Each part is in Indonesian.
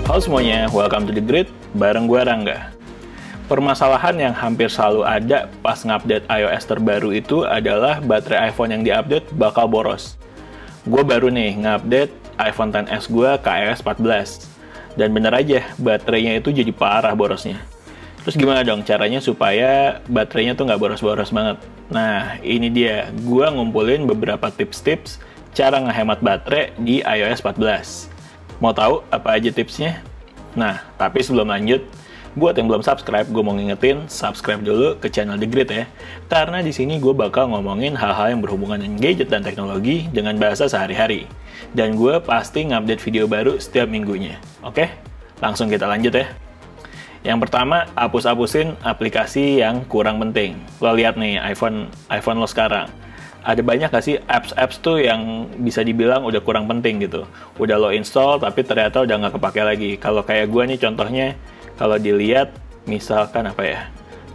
Halo semuanya, welcome to The Grid, bareng gue Rangga. Permasalahan yang hampir selalu ada pas ngupdate iOS terbaru itu adalah baterai iPhone yang diupdate bakal boros. Gue baru nih ngupdate iPhone XS gue ke iOS 14. Dan bener aja, baterainya itu jadi parah borosnya. Terus gimana dong caranya supaya baterainya tuh nggak boros-boros banget? Nah, ini dia. Gue ngumpulin beberapa tips-tips cara ngehemat baterai di iOS 14. Mau tahu apa aja tipsnya? Nah, tapi sebelum lanjut, buat yang belum subscribe, gue mau ngingetin subscribe dulu ke channel The Grid ya. Karena di sini gue bakal ngomongin hal-hal yang berhubungan dengan gadget dan teknologi dengan bahasa sehari-hari. Dan gue pasti ngupdate video baru setiap minggunya. Oke? Langsung kita lanjut ya. Yang pertama, hapus-hapusin aplikasi yang kurang penting. Lo lihat nih iPhone lo sekarang. Ada banyak gak sih apps-apps tuh yang bisa dibilang udah kurang penting gitu. Udah lo install tapi ternyata udah nggak kepake lagi. Kalau kayak gue nih contohnya, kalau dilihat misalkan apa ya,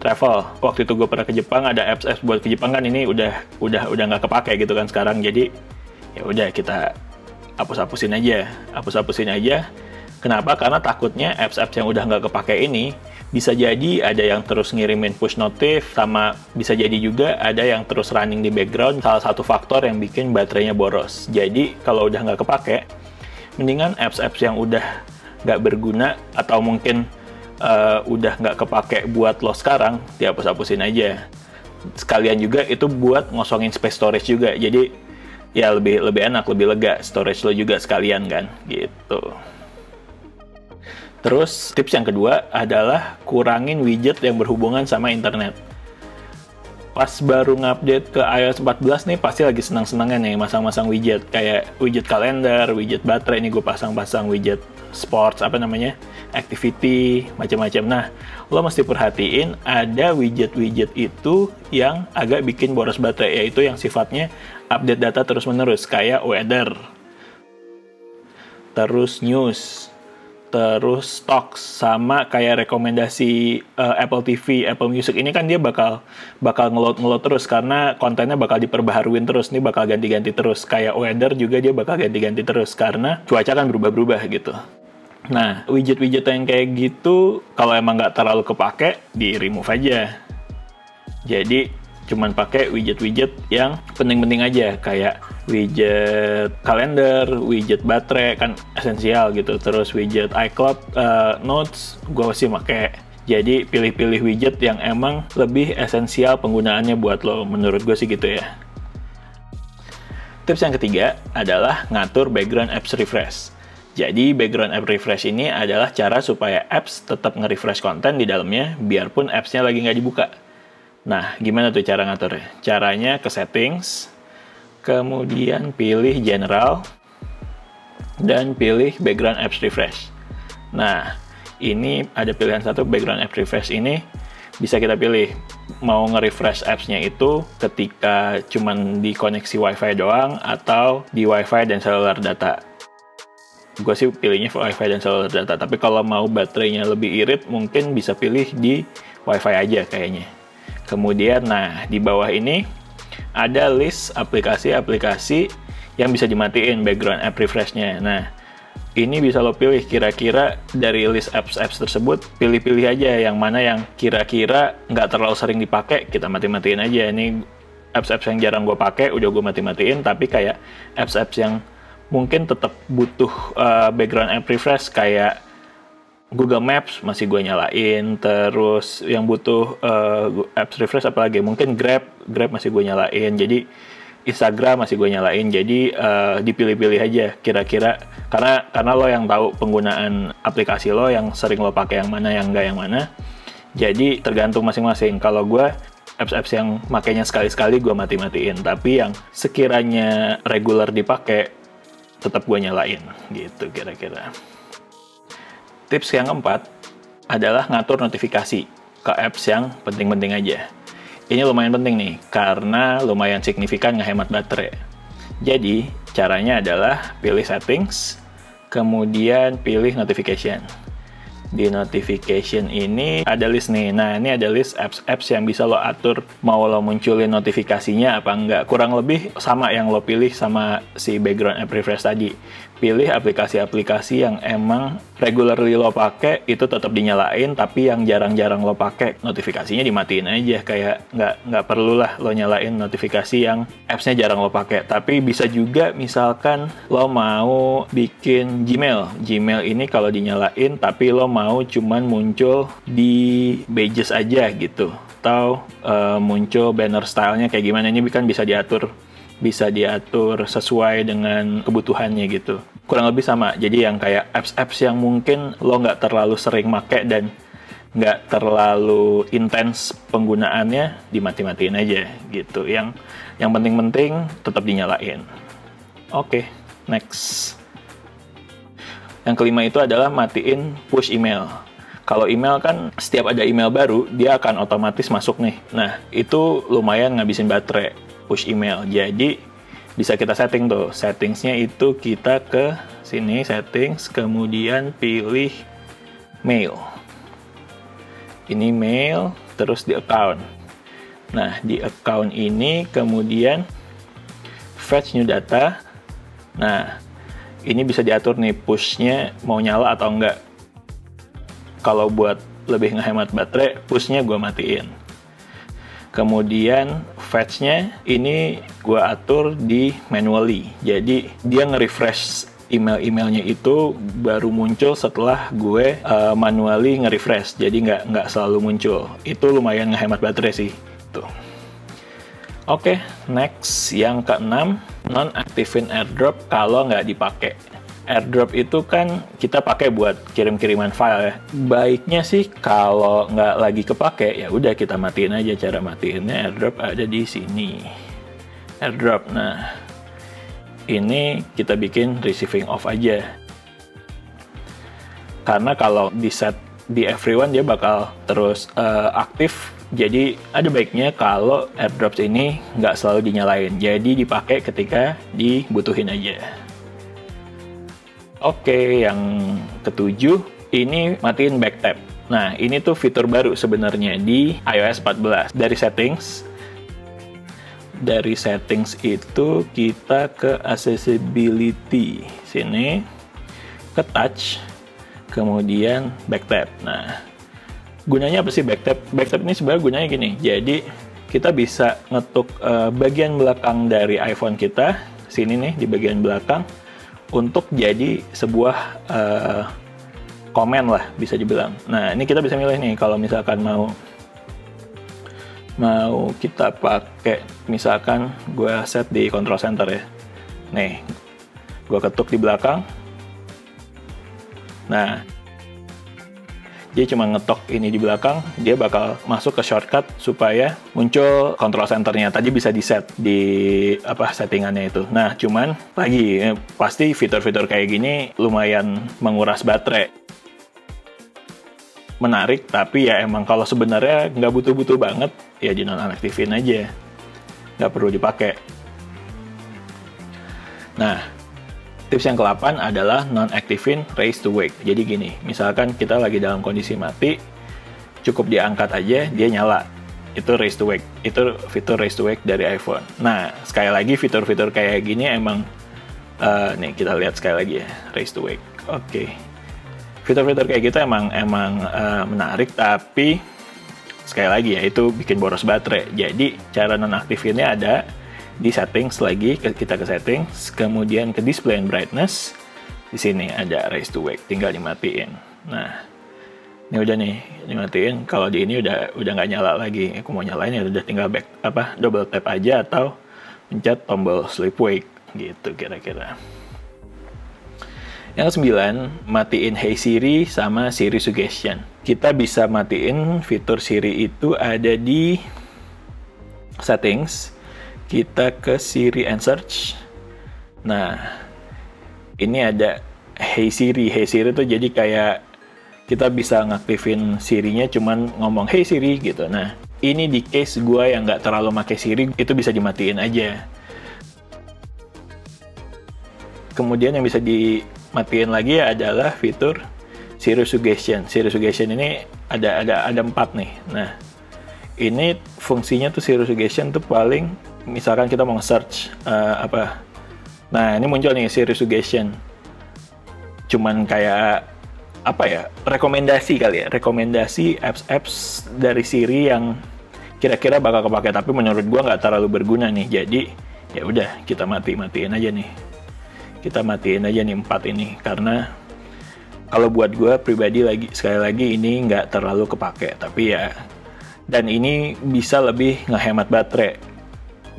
travel. Waktu itu gue pernah ke Jepang, ada apps-apps buat ke Jepang kan ini udah nggak kepake gitu kan sekarang. Jadi ya udah kita hapus-hapusin aja. Kenapa? Karena takutnya apps-apps yang udah nggak kepake ini bisa jadi ada yang terus ngirimin push notif, sama bisa jadi juga ada yang terus running di background, salah satu faktor yang bikin baterainya boros. Jadi kalau udah nggak kepake, mendingan apps-apps yang udah nggak berguna atau mungkin udah nggak kepake buat lo sekarang, dihapus-hapusin aja. Sekalian juga itu buat ngosongin space storage juga, jadi ya lebih enak, lebih lega storage lo juga sekalian kan, gitu. Terus, tips yang kedua adalah kurangin widget yang berhubungan sama internet. Pas baru ngupdate ke iOS 14 nih, pasti lagi senang-senangnya nih masang-masang widget. Kayak widget kalender, widget baterai, ini gue pasang-pasang widget sports, activity, macam-macam. Nah, lo mesti perhatiin ada widget-widget itu yang agak bikin boros baterai, yaitu yang sifatnya update data terus-menerus, kayak weather, terus news, terus stocks, sama kayak rekomendasi Apple TV, Apple Music. Ini kan dia bakal ngeload terus karena kontennya bakal diperbaharuin terus, nih bakal ganti-ganti terus. Kayak weather juga dia bakal ganti-ganti terus karena cuaca kan berubah-berubah gitu. Nah, widget-widget yang kayak gitu kalau emang nggak terlalu kepake, di-remove aja. Jadi cuman pakai widget-widget yang penting-penting aja, kayak widget kalender, widget baterai kan esensial gitu, terus widget iCloud, Notes gue masih pakai. Jadi pilih-pilih widget yang emang lebih esensial penggunaannya buat lo, menurut gue sih gitu ya. Tips yang ketiga adalah ngatur background apps refresh. Jadi background app refresh ini adalah cara supaya apps tetap nge-refresh konten di dalamnya biarpun appsnya lagi nggak dibuka. Nah, gimana tuh cara ngaturnya? Caranya ke settings, kemudian pilih general, dan pilih background apps refresh. Nah, ini ada pilihan satu, background app refresh ini bisa kita pilih mau nge-refresh apps-nya itu ketika cuman di koneksi WiFi doang atau di WiFi dan cellular data. Gue sih pilihnya WiFi dan cellular data, tapi kalau mau baterainya lebih irit mungkin bisa pilih di WiFi aja kayaknya. Kemudian, nah, di bawah ini ada list aplikasi-aplikasi yang bisa dimatiin background app refresh-nya. Nah, ini bisa lo pilih kira-kira dari list apps-apps tersebut, pilih-pilih aja yang mana yang kira-kira nggak terlalu sering dipakai, kita mati-matiin aja. Ini apps-apps yang jarang gue pakai, udah gue mati-matiin, tapi kayak apps-apps yang mungkin tetap butuh background app refresh, kayak Google Maps masih gue nyalain, terus yang butuh apps refresh apalagi, mungkin Grab masih gue nyalain, jadi Instagram masih gue nyalain. Jadi dipilih-pilih aja kira-kira, karena lo yang tahu penggunaan aplikasi lo, yang sering lo pakai yang mana, yang enggak yang mana. Jadi tergantung masing-masing. Kalau gue apps-apps yang makainya sekali-sekali gue mati-matiin, tapi yang sekiranya regular dipakai tetap gue nyalain gitu kira-kira. Tips yang keempat adalah ngatur notifikasi ke apps yang penting-penting aja. Ini lumayan penting nih, karena lumayan signifikan ngehemat baterai. Jadi, caranya adalah pilih settings, kemudian pilih notification. Di notification ini ada list nih. Nah, ini ada list apps yang bisa lo atur mau lo munculin notifikasinya apa enggak. Kurang lebih sama yang lo pilih sama si background app refresh tadi. pilih aplikasi-aplikasi yang emang regularly lo pakai itu tetap dinyalain, tapi yang jarang-jarang lo pakai notifikasinya dimatiin aja. Kayak nggak perlu lah lo nyalain notifikasi yang apps-nya jarang lo pakai. Tapi bisa juga misalkan lo mau bikin Gmail ini kalau dinyalain tapi lo mau cuman muncul di pages aja gitu, atau muncul banner stylenya kayak gimana, ini kan bisa diatur sesuai dengan kebutuhannya gitu. Kurang lebih sama. Jadi yang kayak apps-apps yang mungkin lo nggak terlalu sering make dan nggak terlalu intens penggunaannya, dimati-matiin aja gitu. Yang penting-penting tetap dinyalain. Oke, next. Yang kelima itu adalah matiin push email. Kalau email kan setiap ada email baru, dia akan otomatis masuk nih. Nah, itu lumayan ngabisin baterai push email. Jadi bisa kita setting tuh. Settingsnya itu kita ke sini, settings, kemudian pilih mail. Ini mail, terus di account. Nah, di account ini kemudian fetch new data. Nah, ini bisa diatur nih push-nya mau nyala atau enggak. Kalau buat lebih ngehemat baterai, push-nya gue matiin. Kemudian fetch-nya ini gue atur di manually. Jadi dia nge-refresh email-emailnya itu baru muncul setelah gue manually nge-refresh. Jadi nggak selalu muncul. Itu lumayan ngehemat baterai sih. Tuh. Oke, next. Yang keenam, non-activin airdrop kalau nggak dipakai. AirDrop itu kan kita pakai buat kirim-kiriman file ya. Baiknya sih kalau nggak lagi kepake, ya udah kita matiin aja. Cara matiinnya AirDrop ada di sini. AirDrop. Nah, ini kita bikin receiving off aja. Karena kalau di set di everyone dia bakal terus aktif. Jadi ada baiknya kalau AirDrops ini nggak selalu dinyalain. Jadi dipakai ketika dibutuhin aja. Oke, yang ketujuh, ini matiin backtap. Nah, ini tuh fitur baru sebenarnya di iOS 14. Dari settings itu kita ke accessibility. Sini, ke touch, kemudian backtap. Nah, gunanya apa sih backtap? Backtap ini sebenarnya gunanya gini. Jadi, kita bisa ngetuk bagian belakang dari iPhone kita. Sini nih, di bagian belakang. Untuk jadi sebuah komen lah bisa dibilang. Nah, ini kita bisa milih nih kalau misalkan mau kita pakai, misalkan gue set di control center ya. Nih, gue ketuk di belakang. Nah, dia cuma ngetok ini di belakang, dia bakal masuk ke shortcut supaya muncul control centernya. Tadi bisa di set di settingannya itu. Nah, cuman lagi pasti fitur-fitur kayak gini lumayan menguras baterai. Menarik, tapi ya emang kalau sebenarnya nggak butuh-butuh banget, ya dinonaktifin aja. Nggak perlu dipakai. Nah, tips yang ke-8 adalah non-activin raise to wake. Jadi gini, misalkan kita lagi dalam kondisi mati, cukup diangkat aja, dia nyala. Itu raise to wake. Itu fitur raise to wake dari iPhone. Nah, sekali lagi fitur-fitur kayak gini emang, nih kita lihat sekali lagi ya, raise to wake. Oke. Fitur-fitur kayak gitu emang menarik, tapi sekali lagi ya, itu bikin boros baterai. Jadi, cara non-aktifinnya ada di settings lagi, kita ke settings, kemudian ke display and brightness. Di sini ada raise to wake, tinggal dimatiin. Nah, ini udah nih dimatiin. Kalau di ini udah nggak nyala lagi. Aku mau nyalain ya udah tinggal double tap aja atau pencet tombol sleep wake gitu kira-kira. Yang ke-9, matiin Hey Siri sama Siri Suggestion. Kita bisa matiin fitur Siri itu ada di settings. Kita ke Siri and Search. Nah, ini ada Hey Siri. Hey Siri tuh jadi kayak kita bisa ngaktifin Sirinya cuman ngomong Hey Siri gitu. Nah, ini di case gue yang nggak terlalu pakai Siri, itu bisa dimatiin aja. Kemudian yang bisa dimatiin lagi adalah fitur Siri Suggestion. Siri Suggestion ini ada 4 nih. Nah, ini fungsinya tuh Siri Suggestion tuh paling misalkan kita mau nge-search Nah, ini muncul nih Siri Suggestion. cuman kayak apa ya, rekomendasi kali ya, rekomendasi apps dari Siri yang kira-kira bakal kepake, tapi menurut gua nggak terlalu berguna nih. Jadi ya udah, kita matiin aja nih. Kita matiin aja nih 4 ini, karena kalau buat gua pribadi sekali lagi ini nggak terlalu kepake, tapi ya, dan ini bisa lebih ngehemat baterai.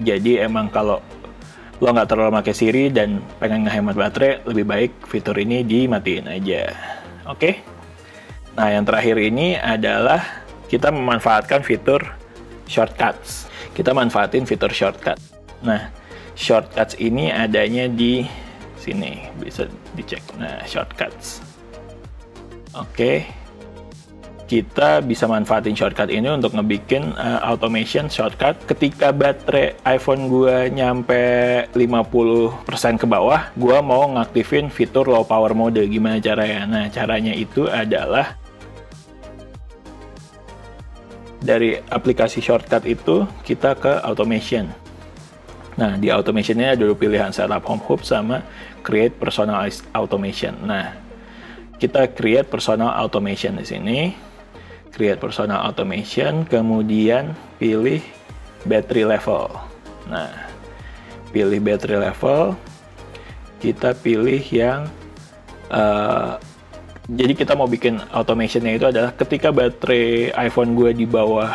Jadi emang kalau lo nggak terlalu pakai Siri dan pengen ngehemat baterai, lebih baik fitur ini dimatiin aja. Oke. Nah, yang terakhir ini adalah kita memanfaatkan fitur shortcuts. Kita manfaatin fitur shortcut. Nah, shortcuts ini adanya di sini, bisa dicek. Nah, shortcuts. Oke. Kita bisa manfaatin shortcut ini untuk ngebikin automation shortcut. Ketika baterai iPhone gue nyampe 50% ke bawah, gue mau ngaktifin fitur low power mode. Gimana caranya? Nah, caranya itu adalah dari aplikasi shortcut itu kita ke automation. Nah, di automation-nya ada dua pilihan, setup home hub sama create personalized automation. Nah, kita create personal automation di sini. Create personal automation, kemudian pilih battery level. Nah, pilih battery level, kita pilih yang jadi kita mau bikin automationnya itu adalah ketika baterai iPhone gue di bawah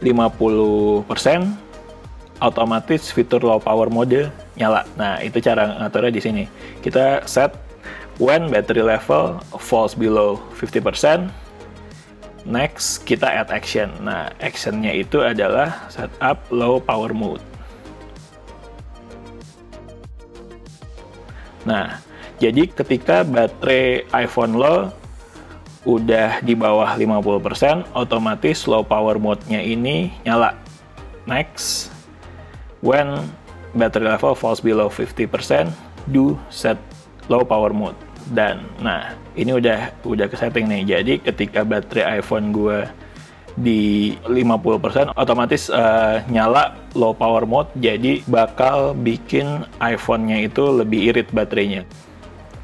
50%, otomatis fitur low power mode nyala. Nah, itu cara ngaturnya di sini. Kita set when battery level falls below 50%. Next, kita add action. Nah, actionnya itu adalah setup low power mode. Nah, jadi ketika baterai iPhone lo udah di bawah 50%, otomatis low power mode-nya ini nyala. Next, when battery level falls below 50%, do set low power mode. Dan nah, ini udah ke setting nih. Jadi ketika baterai iPhone gue di 50%, otomatis nyala low power mode, jadi bakal bikin iPhone-nya itu lebih irit baterainya.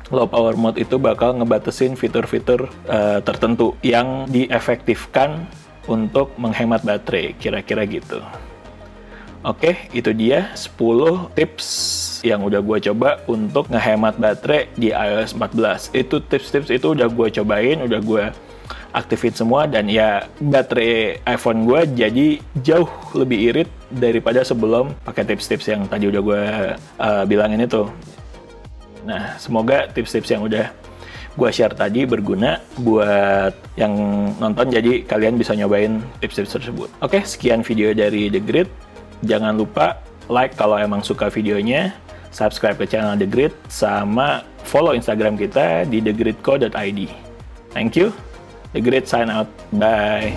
Low power mode itu bakal ngebatasin fitur-fitur tertentu yang diefektifkan untuk menghemat baterai, kira-kira gitu. Oke, itu dia 10 tips yang udah gue coba untuk ngehemat baterai di iOS 14. Itu tips-tips itu udah gue cobain, udah gue aktifin semua, dan ya baterai iPhone gue jadi jauh lebih irit daripada sebelum pakai tips-tips yang tadi udah gue bilangin itu. Nah, semoga tips-tips yang udah gue share tadi berguna buat yang nonton, jadi kalian bisa nyobain tips-tips tersebut. Oke, sekian video dari The Grid. Jangan lupa like kalau emang suka videonya, subscribe ke channel The Grid, sama follow Instagram kita di thegridco.id. Thank you. The Grid sign out. Bye.